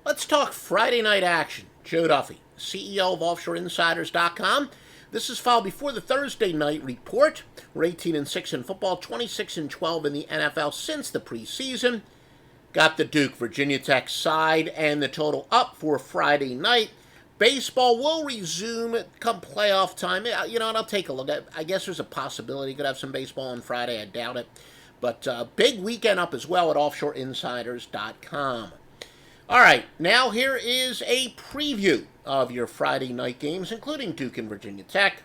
Let's talk Friday night action. Joe Duffy, CEO of OffshoreInsiders.com. This is filed before the Thursday night report. We're 18-6 in football, 26-12 in the NFL since the preseason. Got the Duke Virginia Tech side and the total up for Friday night. Baseball will resume come playoff time. You know, and I'll take a look at. I guess there's a possibility could have some baseball on Friday. I doubt it, but big weekend up as well at OffshoreInsiders.com. All right, now here is a preview of your Friday night games, including Duke and Virginia Tech.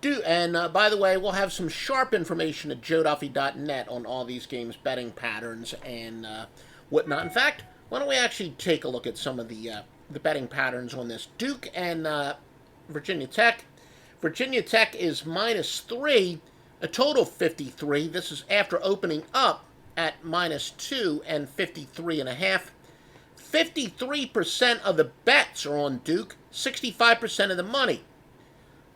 By the way, we'll have some sharp information at joeduffy.net on all these games, betting patterns, and whatnot. In fact, why don't we actually take a look at some of the betting patterns on this. Duke and Virginia Tech. Virginia Tech is -3, a total 53. This is after opening up at -2 and 53.5. 53% of the bets are on Duke, 65% of the money.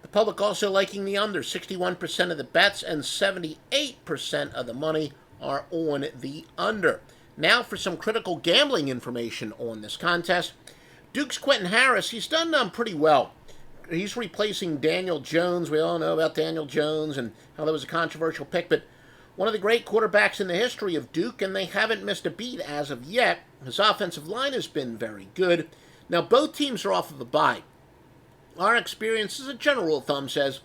The public also liking the under, 61% of the bets and 78% of the money are on the under. Now for some critical gambling information on this contest. Duke's Quentin Harris, he's done pretty well. He's replacing Daniel Jones. We all know about Daniel Jones and how that was a controversial pick, but one of the great quarterbacks in the history of Duke, and they haven't missed a beat as of yet. His offensive line has been very good. Now, both teams are off of a bye. Our experience, as a general rule of thumb, says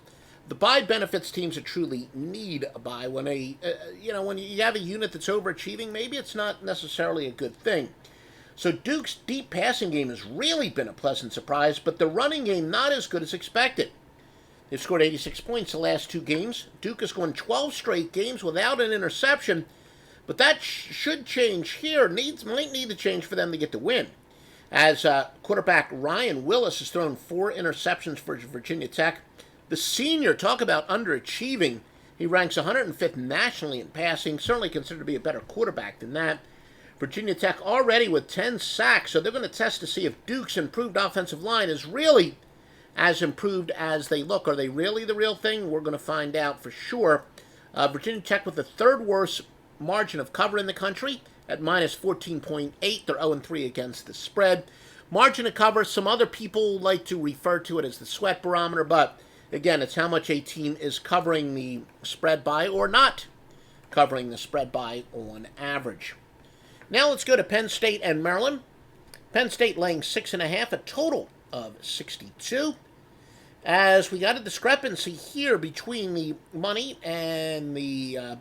the bye benefits teams that truly need a bye. When when you have a unit that's overachieving, maybe it's not necessarily a good thing. So Duke's deep passing game has really been a pleasant surprise, but the running game not as good as expected. They've scored 86 points the last two games. Duke has gone 12 straight games without an interception, but that should change here. Might need to change for them to get the win. As quarterback Ryan Willis has thrown 4 interceptions for Virginia Tech. The senior, talk about underachieving. He ranks 105th nationally in passing, certainly considered to be a better quarterback than that. Virginia Tech already with 10 sacks, so they're going to test to see if Duke's improved offensive line is really as improved as they look. Are they really the real thing? We're going to find out for sure. Virginia Tech with the third worst margin of cover in the country at -14.8. They're 0-3 against the spread. Margin of cover, some other people like to refer to it as the sweat barometer, but again, it's how much a team is covering the spread by or not covering the spread by on average. Now let's go to Penn State and Maryland. Penn State laying 6.5, a total of 62. As we got a discrepancy here between the money and the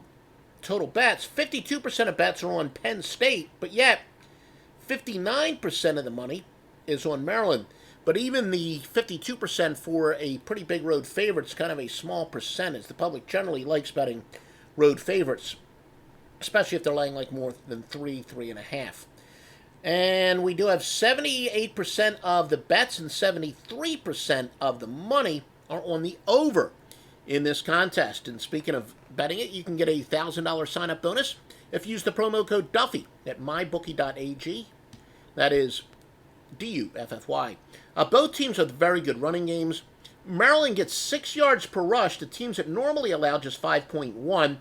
total bets. 52% of bets are on Penn State, but yet 59% of the money is on Maryland. But even the 52% for a pretty big road favorite is kind of a small percentage. The public generally likes betting road favorites, especially if they're laying like more than 3.5. And we do have 78% of the bets and 73% of the money are on the over in this contest. And speaking of betting it, you can get a $1,000 sign-up bonus if you use the promo code Duffy at mybookie.ag. That is DUFFY. Both teams have very good running games. Maryland gets 6 yards per rush to teams that normally allow just 5.1,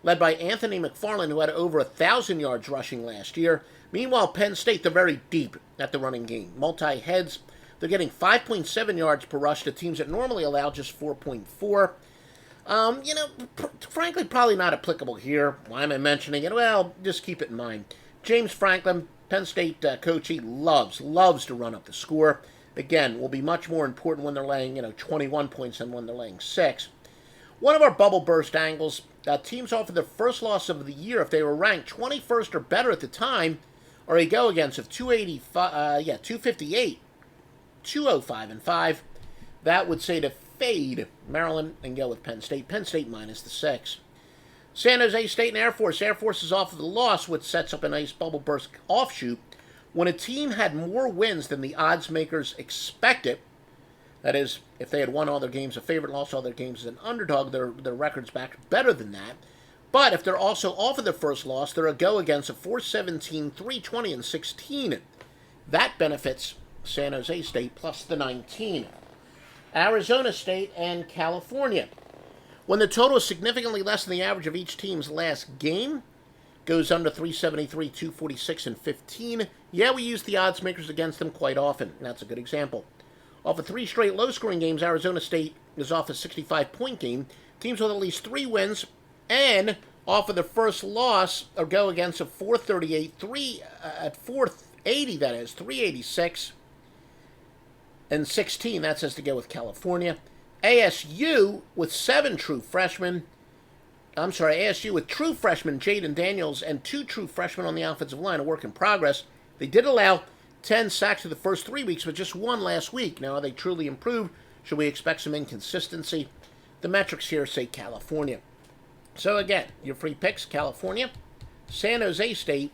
led by Anthony McFarland, who had over 1,000 yards rushing last year. Meanwhile, Penn State, they're very deep at the running game. Multi-heads, they're getting 5.7 yards per rush to teams that normally allow just 4.4. Frankly, probably not applicable here. Why am I mentioning it? Well, just keep it in mind. James Franklin, Penn State coach, he loves to run up the score. Again, will be much more important when they're laying, 21 points than when they're laying 6. One of our bubble burst angles, teams offer their first loss of the year if they were ranked 21st or better at the time, or a go against of 258, 205-5. That would say to fade Maryland and go with Penn State. Penn State minus the 6. San Jose State and Air Force. Air Force is off of the loss, which sets up a nice bubble burst offshoot. When a team had more wins than the odds makers expected, that is, if they had won all their games a favorite, lost all their games as an underdog, their record's back better than that. But if they're also off of their first loss, they're a go against a 4-17, 3-20, and 16. That benefits San Jose State plus the 19. Arizona State and California. When the total is significantly less than the average of each team's last game, goes under 373, 246, and 15. Yeah, we use the odds makers against them quite often. That's a good example. Off of 3 straight low-scoring games, Arizona State is off a 65-point game. Teams with at least 3 wins, and off of the first loss, or go against a 438, 480, that is, 386, and 16. That says to go with California. ASU with 7 true freshmen. ASU with true freshmen Jaden Daniels and 2 true freshmen on the offensive line, a work in progress. They did allow 10 sacks for the first 3 weeks, but just 1 last week. Now, are they truly improved? Should we expect some inconsistency? The metrics here say California. So again, your free picks, California, San Jose State,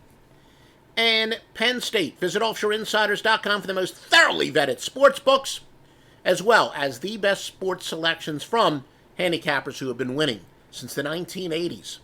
and Penn State. Visit offshoreinsiders.com for the most thoroughly vetted sports books, as well as the best sports selections from handicappers who have been winning since the 1980s.